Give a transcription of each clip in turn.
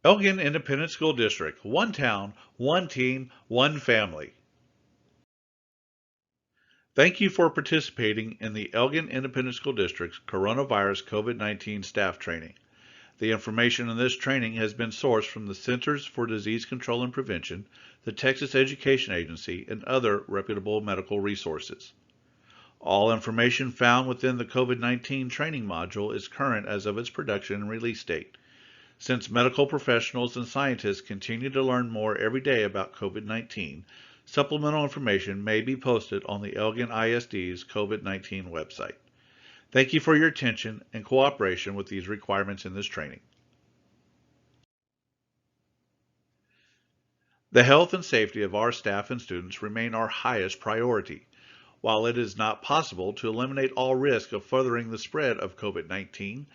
Elgin Independent School District, one town, one team, one family. Thank you for participating in the Elgin Independent School District's Coronavirus COVID-19 staff training. The information in this training has been sourced from the Centers for Disease Control and Prevention, the Texas Education Agency, and other reputable medical resources. All information found within the COVID-19 training module is current as of its production and release date. Since medical professionals and scientists continue to learn more every day about COVID-19, supplemental information may be posted on the Elgin ISD's COVID-19 website. Thank you for your attention and cooperation with these requirements in this training. The health and safety of our staff and students remain our highest priority. While it is not possible to eliminate all risk of furthering the spread of COVID-19,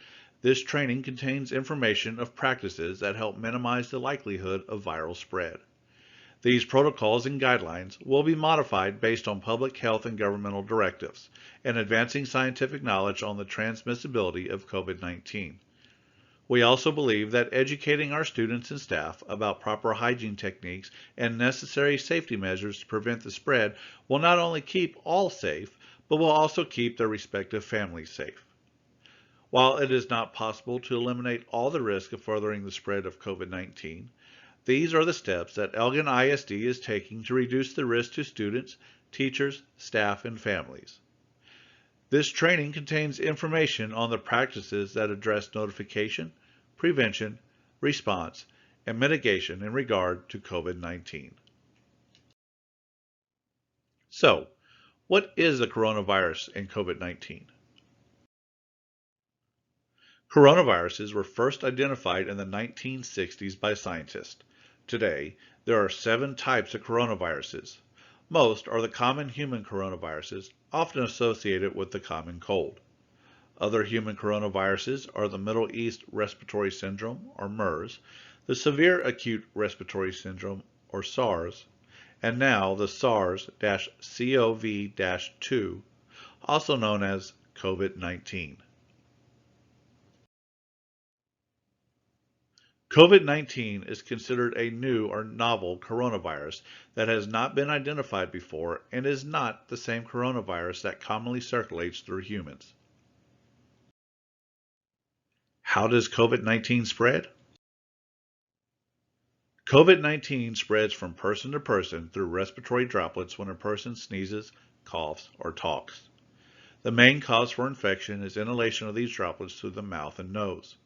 this training contains information of practices that help minimize the likelihood of viral spread. These protocols and guidelines will be modified based on public health and governmental directives and advancing scientific knowledge on the transmissibility of COVID-19. We also believe that educating our students and staff about proper hygiene techniques and necessary safety measures to prevent the spread will not only keep all safe, but will also keep their respective families safe. While it is not possible to eliminate all the risk of furthering the spread of COVID-19, these are the steps that Elgin ISD is taking to reduce the risk to students, teachers, staff, and families. This training contains information on the practices that address notification, prevention, response, and mitigation in regard to COVID-19. So, what is the coronavirus and COVID-19? Coronaviruses were first identified in the 1960s by scientists. Today, there are 7 types of coronaviruses. Most are the common human coronaviruses, often associated with the common cold. Other human coronaviruses are the Middle East Respiratory Syndrome, or MERS, the Severe Acute Respiratory Syndrome, or SARS, and now the SARS-CoV-2, also known as COVID-19. COVID-19 is considered a new or novel coronavirus that has not been identified before and is not the same coronavirus that commonly circulates through humans. How does COVID-19 spread? COVID-19 spreads from person to person through respiratory droplets when a person sneezes, coughs, or talks. The main cause for infection is inhalation of these droplets through the mouth and nose.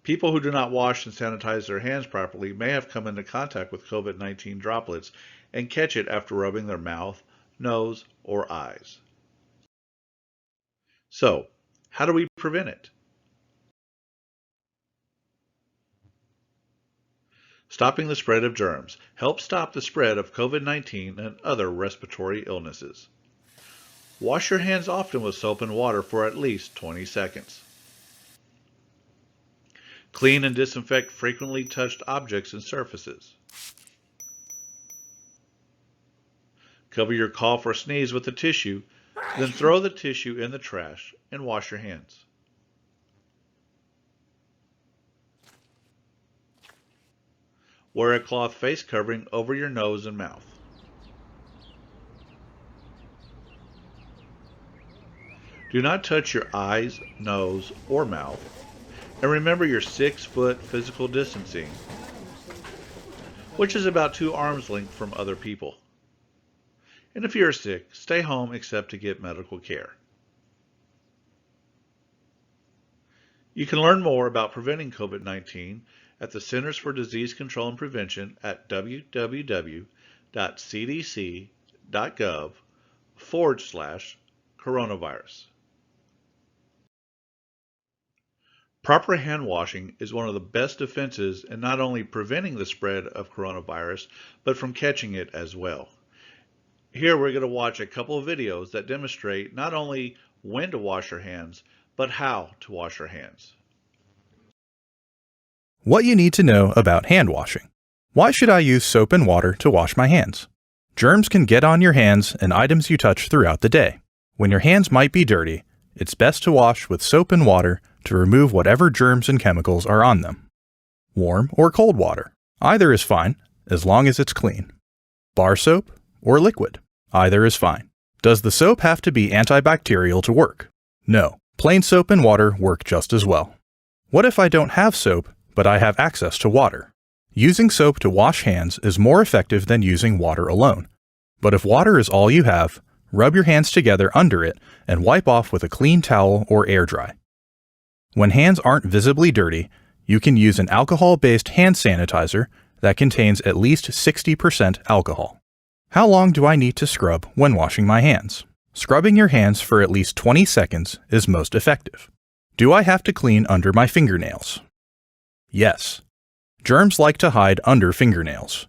People who do not wash and sanitize their hands properly may have come into contact with COVID-19 droplets and catch it after rubbing their mouth, nose, or eyes. So, how do we prevent it? Stopping the spread of germs helps stop the spread of COVID-19 and other respiratory illnesses. Wash your hands often with soap and water for at least 20 seconds. Clean and disinfect frequently touched objects and surfaces. Cover your cough or sneeze with a tissue, then throw the tissue in the trash and wash your hands. Wear a cloth face covering over your nose and mouth. Do not touch your eyes, nose, or mouth. And remember your 6-foot physical distancing, which is about 2 arms length from other people. And if you're sick, stay home except to get medical care. You can learn more about preventing COVID-19 at the Centers for Disease Control and Prevention at www.cdc.gov/coronavirus. Proper hand washing is one of the best defenses in not only preventing the spread of coronavirus, but from catching it as well. Here we're going to watch a couple of videos that demonstrate not only when to wash your hands, but how to wash your hands. What you need to know about hand washing. Why should I use soap and water to wash my hands? Germs can get on your hands and items you touch throughout the day. When your hands might be dirty, it's best to wash with soap and water to remove whatever germs and chemicals are on them. warm or cold water. Either is fine, as long as it's clean. Bar soap or liquid. Either is fine. Does the soap have to be antibacterial to work? No. Plain soap and water work just as well. What if I don't have soap, but I have access to water? Using soap to wash hands is more effective than using water alone. But if water is all you have, rub your hands together under it and wipe off with a clean towel or air dry. When hands aren't visibly dirty, you can use an alcohol-based hand sanitizer that contains at least 60% alcohol. How long do I need to scrub when washing my hands? Scrubbing your hands for at least 20 seconds is most effective. Do I have to clean under my fingernails? Yes. Germs like to hide under fingernails.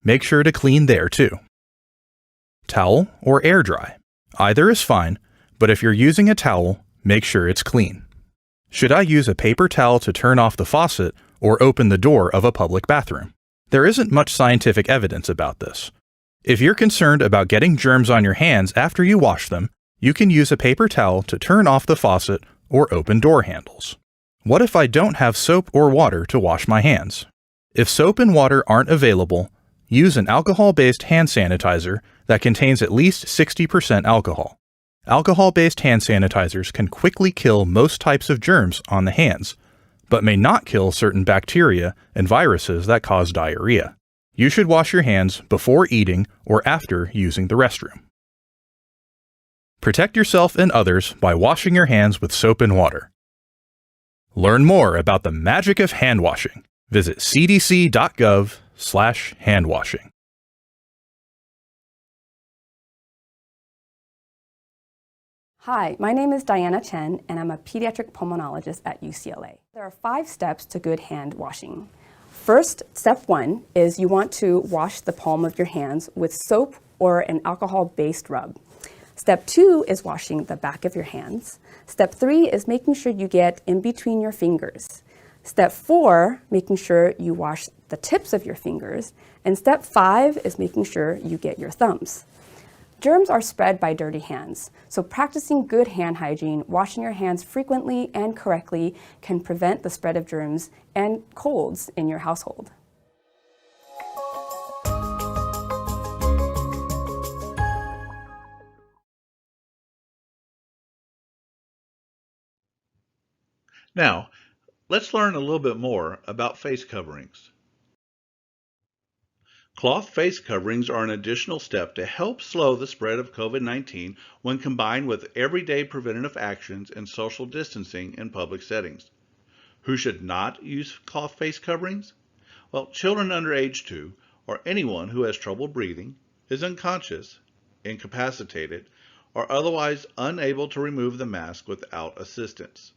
Make sure to clean there too. Towel or air dry. Either is fine, but if you're using a towel, make sure it's clean. Should I use a paper towel to turn off the faucet or open the door of a public bathroom? There isn't much scientific evidence about this. If you're concerned about getting germs on your hands after you wash them, you can use a paper towel to turn off the faucet or open door handles. What if I don't have soap or water to wash my hands? If soap and water aren't available, use an alcohol-based hand sanitizer that contains at least 60% alcohol. Alcohol-based hand sanitizers can quickly kill most types of germs on the hands, but may not kill certain bacteria and viruses that cause diarrhea. You should wash your hands before eating or after using the restroom. Protect yourself and others by washing your hands with soap and water. Learn more about the magic of hand washing. Visit cdc.gov/handwashing. Hi, my name is Diana Chen, and I'm a pediatric pulmonologist at UCLA. There are 5 steps to good hand washing. First, step 1 is you want to wash the palm of your hands with soap or an alcohol-based rub. Step 2 is washing the back of your hands. Step 3 is making sure you get in between your fingers. Step 4, making sure you wash the tips of your fingers. And step 5 is making sure you get your thumbs. Germs are spread by dirty hands, so practicing good hand hygiene, washing your hands frequently and correctly can prevent the spread of germs and colds in your household. Now, let's learn a little bit more about face coverings. Cloth face coverings are an additional step to help slow the spread of COVID-19 when combined with everyday preventative actions and social distancing in public settings. Who should not use cloth face coverings? Well, children under age 2 or anyone who has trouble breathing, is unconscious, incapacitated, or otherwise unable to remove the mask without assistance.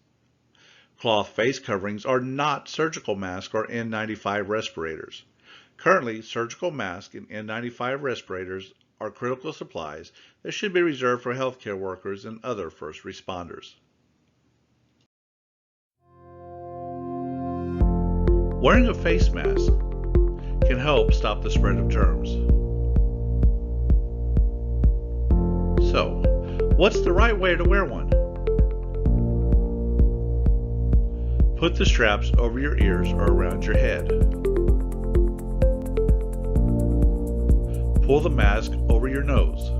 Cloth face coverings are not surgical masks or N95 respirators. Currently, surgical masks and N95 respirators are critical supplies that should be reserved for healthcare workers and other first responders. Wearing a face mask can help stop the spread of germs. So, what's the right way to wear one? Put the straps over your ears or around your head. Pull the mask over your nose.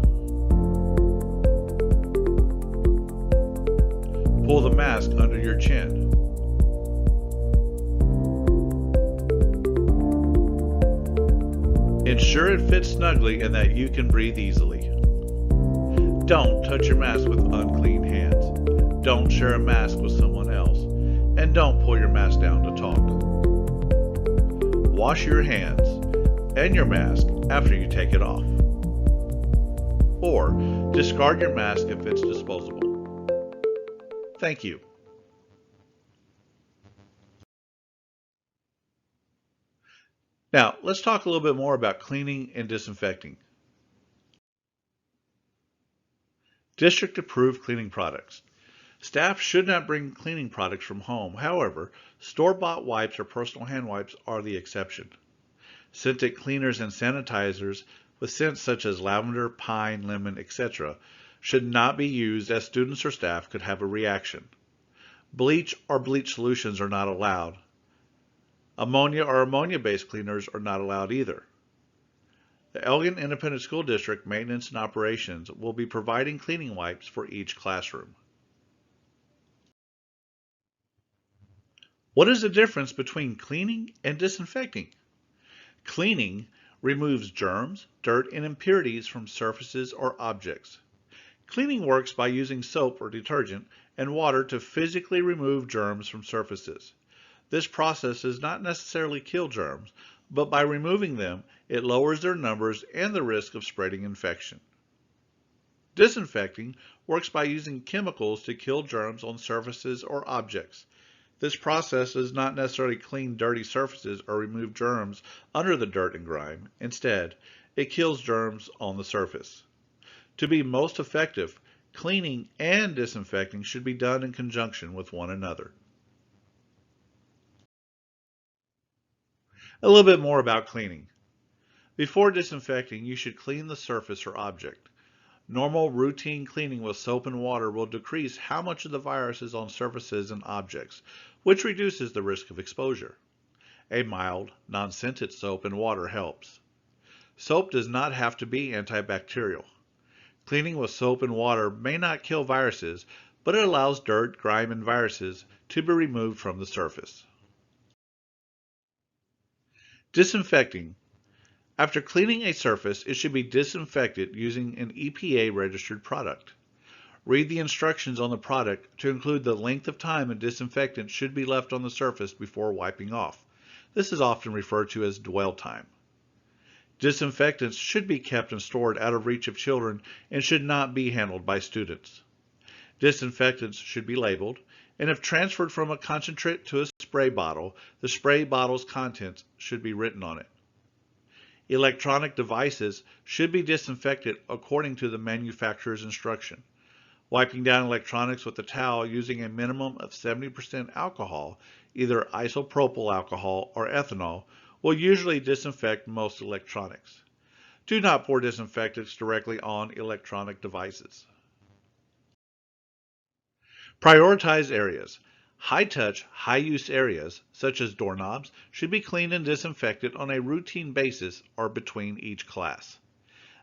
Pull the mask under your chin. Ensure it fits snugly and that you can breathe easily. Don't touch your mask with unclean hands. Don't share a mask with someone else. And don't pull your mask down to talk. Wash your hands and your mask after you take it off. Or discard your mask if it's disposable. Thank you. Now, let's talk a little bit more about cleaning and disinfecting. District-approved cleaning products. Staff should not bring cleaning products from home. However, store-bought wipes or personal hand wipes are the exception. Scented cleaners and sanitizers with scents such as lavender, pine, lemon, etc. should not be used as students or staff could have a reaction. Bleach or bleach solutions are not allowed. Ammonia or ammonia-based cleaners are not allowed either. The Elgin Independent School District Maintenance and Operations will be providing cleaning wipes for each classroom. What is the difference between cleaning and disinfecting? Cleaning removes germs, dirt, and impurities from surfaces or objects. Cleaning works by using soap or detergent and water to physically remove germs from surfaces. This process does not necessarily kill germs, but by removing them, it lowers their numbers and the risk of spreading infection. Disinfecting works by using chemicals to kill germs on surfaces or objects. This process does not necessarily clean dirty surfaces or remove germs under the dirt and grime. Instead, it kills germs on the surface. To be most effective, cleaning and disinfecting should be done in conjunction with one another. A little bit more about cleaning. Before disinfecting, you should clean the surface or object. Normal routine cleaning with soap and water will decrease how much of the virus is on surfaces and objects, which reduces the risk of exposure. A mild, non-scented soap and water helps. Soap does not have to be antibacterial. Cleaning with soap and water may not kill viruses, but it allows dirt, grime, and viruses to be removed from the surface. Disinfecting. After cleaning a surface, it should be disinfected using an EPA-registered product. Read the instructions on the product to include the length of time a disinfectant should be left on the surface before wiping off. This is often referred to as dwell time. Disinfectants should be kept and stored out of reach of children and should not be handled by students. Disinfectants should be labeled, and if transferred from a concentrate to a spray bottle, the spray bottle's contents should be written on it. Electronic devices should be disinfected according to the manufacturer's instruction. Wiping down electronics with a towel using a minimum of 70% alcohol, either isopropyl alcohol or ethanol, will usually disinfect most electronics. Do not pour disinfectants directly on electronic devices. Prioritize areas. High-touch, high-use areas, such as doorknobs, should be cleaned and disinfected on a routine basis or between each class.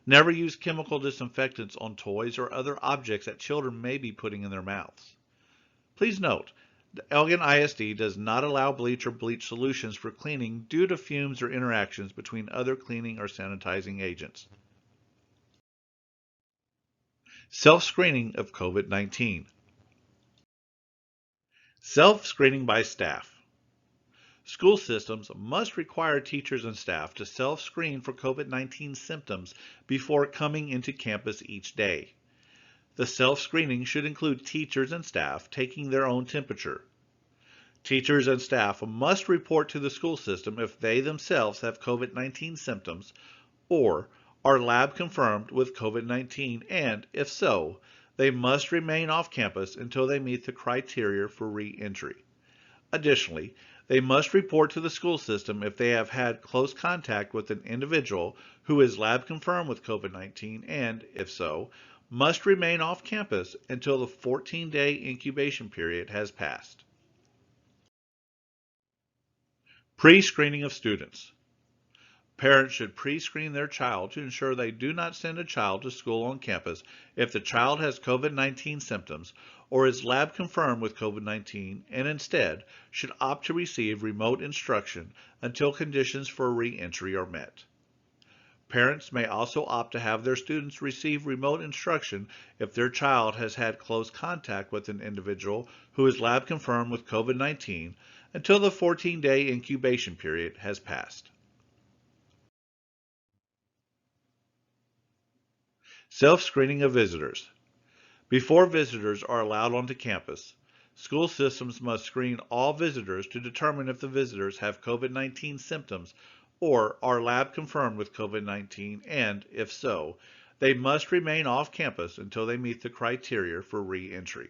Never use chemical disinfectants on toys or other objects that children may be putting in their mouths. Please note, the Elgin ISD does not allow bleach or bleach solutions for cleaning due to fumes or interactions between other cleaning or sanitizing agents. Self-screening of COVID-19. Self-screening by staff. School systems must require teachers and staff to self-screen for COVID-19 symptoms before coming into campus each day. The self-screening should include teachers and staff taking their own temperature. Teachers and staff must report to the school system if they themselves have COVID-19 symptoms or are lab confirmed with COVID-19, and if so, they must remain off campus until they meet the criteria for re-entry. Additionally, they must report to the school system if they have had close contact with an individual who is lab confirmed with COVID-19 and, if so, must remain off campus until the 14-day incubation period has passed. Pre-screening of students. Parents should pre-screen their child to ensure they do not send a child to school on campus if the child has COVID-19 symptoms or is lab confirmed with COVID-19 and instead should opt to receive remote instruction until conditions for re-entry are met. Parents may also opt to have their students receive remote instruction if their child has had close contact with an individual who is lab confirmed with COVID-19 until the 14-day incubation period has passed. Self-screening of visitors. Before visitors are allowed onto campus, school systems must screen all visitors to determine if the visitors have COVID-19 symptoms or are lab confirmed with COVID-19, and, if so, they must remain off campus until they meet the criteria for re-entry.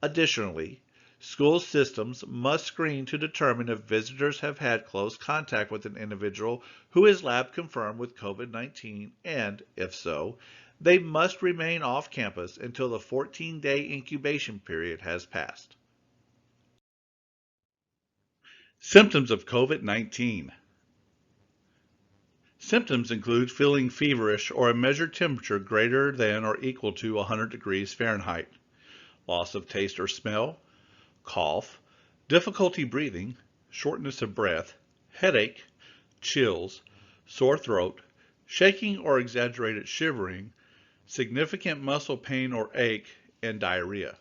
Additionally, school systems must screen to determine if visitors have had close contact with an individual who is lab confirmed with COVID-19, and, if so, they must remain off campus until the 14-day incubation period has passed. Symptoms of COVID-19. Symptoms include feeling feverish or a measured temperature greater than or equal to 100 degrees Fahrenheit, loss of taste or smell, cough, difficulty breathing, shortness of breath, headache, chills, sore throat, shaking or exaggerated shivering, significant muscle pain or ache, and diarrhea.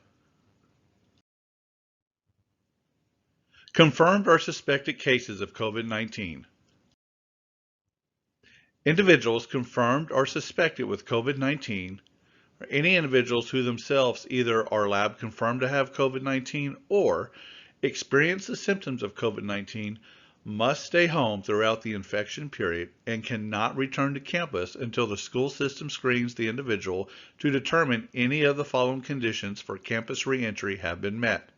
Confirmed or suspected cases of COVID-19. Individuals confirmed or suspected with COVID-19 are any individuals who themselves either are lab confirmed to have COVID-19 or experience the symptoms of COVID-19 must stay home throughout the infection period and cannot return to campus until the school system screens the individual to determine any of the following conditions for campus reentry have been met.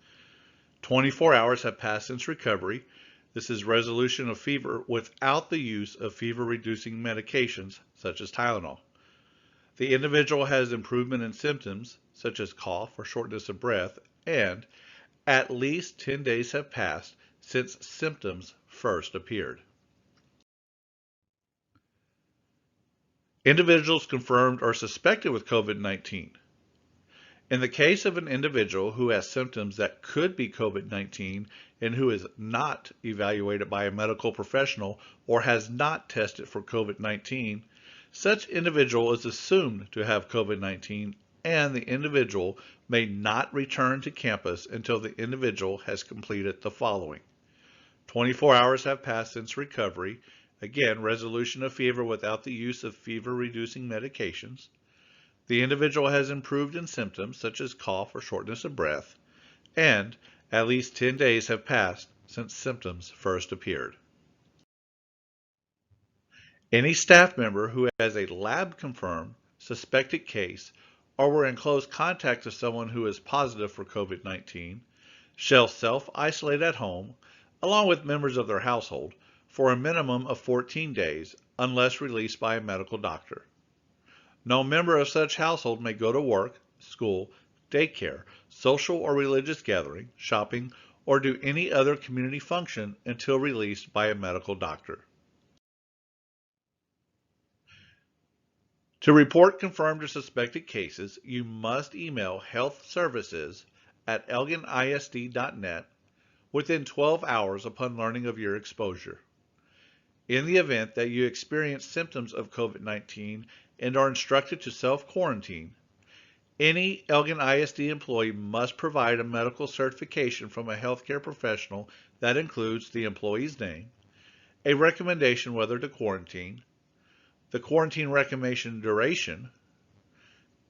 24 hours have passed since recovery. This is resolution of fever without the use of fever-reducing medications such as Tylenol. The individual has improvement in symptoms such as cough or shortness of breath, and at least 10 days have passed since symptoms first appeared. Individuals confirmed or suspected with COVID-19. In the case of an individual who has symptoms that could be COVID-19 and who is not evaluated by a medical professional or has not tested for COVID-19, such individual is assumed to have COVID-19 and the individual may not return to campus until the individual has completed the following. 24 hours have passed since recovery, again, resolution of fever without the use of fever-reducing medications. The individual has improved in symptoms such as cough or shortness of breath, and at least 10 days have passed since symptoms first appeared. Any staff member who has a lab-confirmed suspected case or were in close contact with someone who is positive for COVID-19 shall self-isolate at home along with members of their household for a minimum of 14 days unless released by a medical doctor. No member of such household may go to work, school, daycare, social or religious gathering, shopping, or do any other community function until released by a medical doctor. To report confirmed or suspected cases, you must email healthservices@elginisd.net within 12 hours upon learning of your exposure. In the event that you experience symptoms of COVID-19 and are instructed to self-quarantine, any Elgin ISD employee must provide a medical certification from a healthcare professional that includes the employee's name, a recommendation whether to quarantine, the quarantine recommendation duration,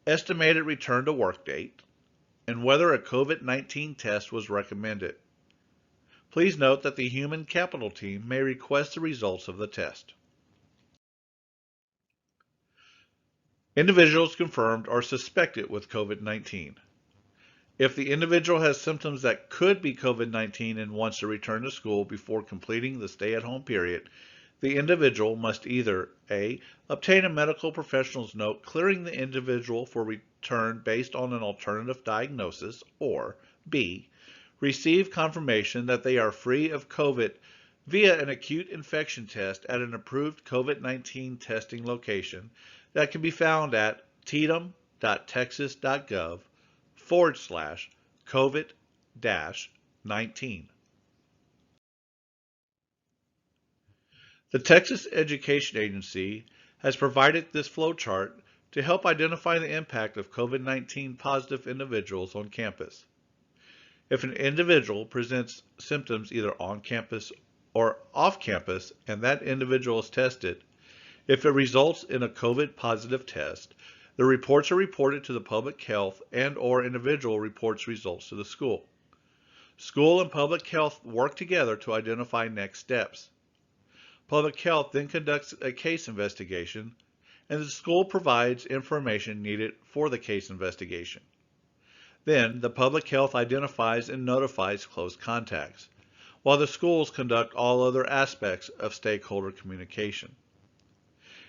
estimated return to work date, and whether a COVID-19 test was recommended. Please note that the human capital team may request the results of the test. Individuals confirmed or suspected with COVID-19. If the individual has symptoms that could be COVID-19 and wants to return to school before completing the stay-at-home period, the individual must either A. obtain a medical professional's note clearing the individual for return based on an alternative diagnosis, or B. receive confirmation that they are free of COVID via an acute infection test at an approved COVID-19 testing location that can be found at tdum.texas.gov/COVID-19. The Texas Education Agency has provided this flowchart to help identify the impact of COVID-19 positive individuals on campus. If an individual presents symptoms either on campus or off campus and that individual is tested, if it results in a COVID positive test, the reports are reported to the public health and/or individual reports results to the school. School and public health work together to identify next steps. Public health then conducts a case investigation, and the school provides information needed for the case investigation. Then, the public health identifies and notifies close contacts, while the schools conduct all other aspects of stakeholder communication.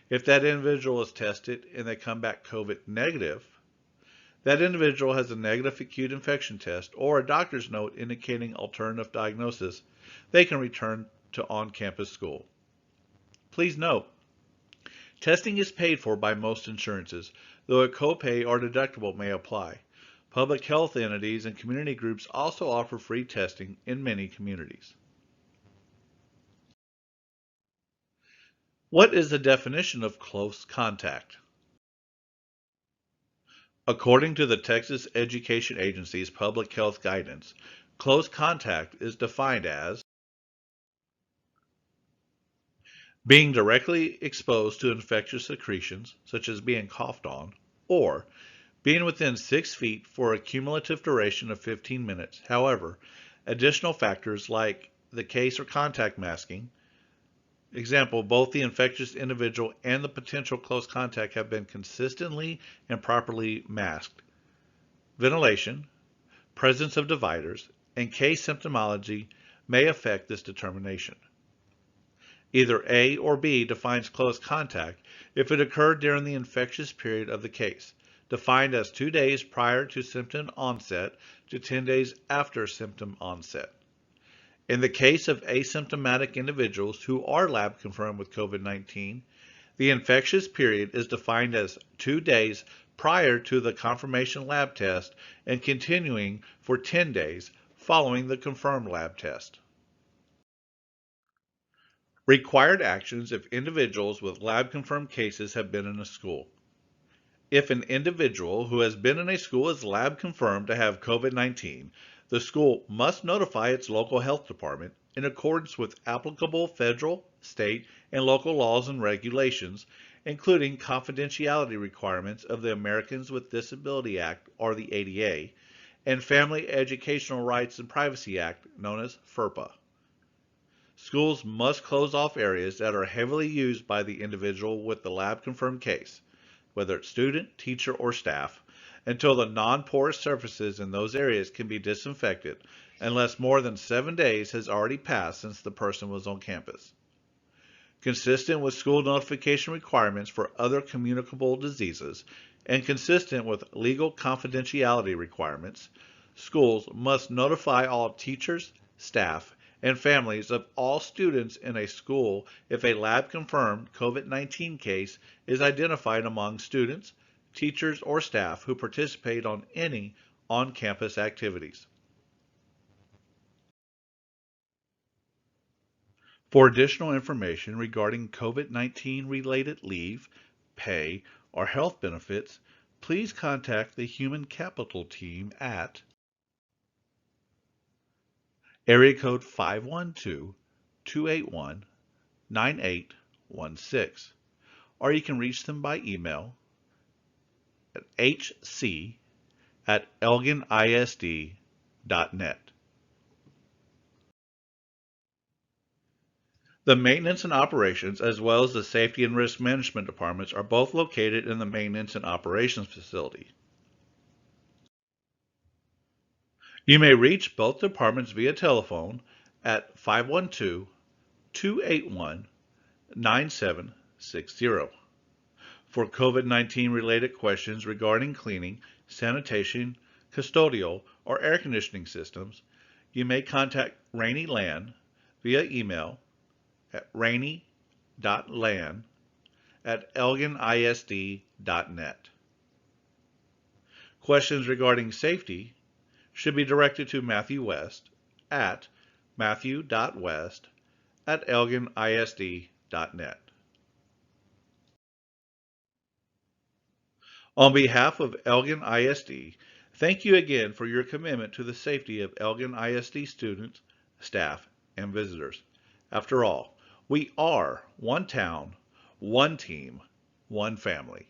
If that individual is tested and they come back COVID negative, That individual has a negative acute infection test or a doctor's note indicating alternative diagnosis, they can return to on-campus school. Please note, testing is paid for by most insurances, though a copay or deductible may apply. Public health entities and community groups also offer free testing in many communities. What is the definition of close contact? According to the Texas Education Agency's public health guidance, close contact is defined as being directly exposed to infectious secretions, such as being coughed on, or being within 6 feet for a cumulative duration of 15 minutes. However, additional factors like the case or contact masking, example, both the infectious individual and the potential close contact have been consistently and properly masked, ventilation, presence of dividers, and case symptomology may affect this determination. Either A or B defines close contact if it occurred during the infectious period of the case, defined as 2 days prior to symptom onset to 10 days after symptom onset. In the case of asymptomatic individuals who are lab confirmed with COVID-19, the infectious period is defined as 2 days prior to the confirmation lab test and continuing for 10 days following the confirmed lab test. Required actions if individuals with lab-confirmed cases have been in a school. If an individual who has been in a school is lab-confirmed to have COVID-19, the school must notify its local health department in accordance with applicable federal, state, and local laws and regulations, including confidentiality requirements of the Americans with Disabilities Act, or the ADA, and Family Educational Rights and Privacy Act, known as FERPA. Schools must close off areas that are heavily used by the individual with the lab-confirmed case, whether it's student, teacher, or staff, until the non-porous surfaces in those areas can be disinfected unless more than 7 days has already passed since the person was on campus. Consistent with school notification requirements for other communicable diseases and consistent with legal confidentiality requirements, schools must notify all teachers, staff, and families of all students in a school if a lab-confirmed COVID-19 case is identified among students, teachers, or staff who participate on any on-campus activities. For additional information regarding COVID-19 related leave, pay, or health benefits, please contact the Human Capital team at area code 512-281-9816, or you can reach them by email at hc@elginisd.net. The maintenance and operations, as well as the safety and risk management departments, are both located in the maintenance and operations facility. You may reach both departments via telephone at 512-281-9760. For COVID-19 related questions regarding cleaning, sanitation, custodial, or air conditioning systems, you may contact Rainey Land via email at rainey.land@elginisd.net. Questions regarding safety should be directed to Matthew West at matthew.west@elginisd.net. On behalf of Elgin ISD, thank you again for your commitment to the safety of Elgin ISD students, staff, and visitors. After all, we are one town, one team, one family.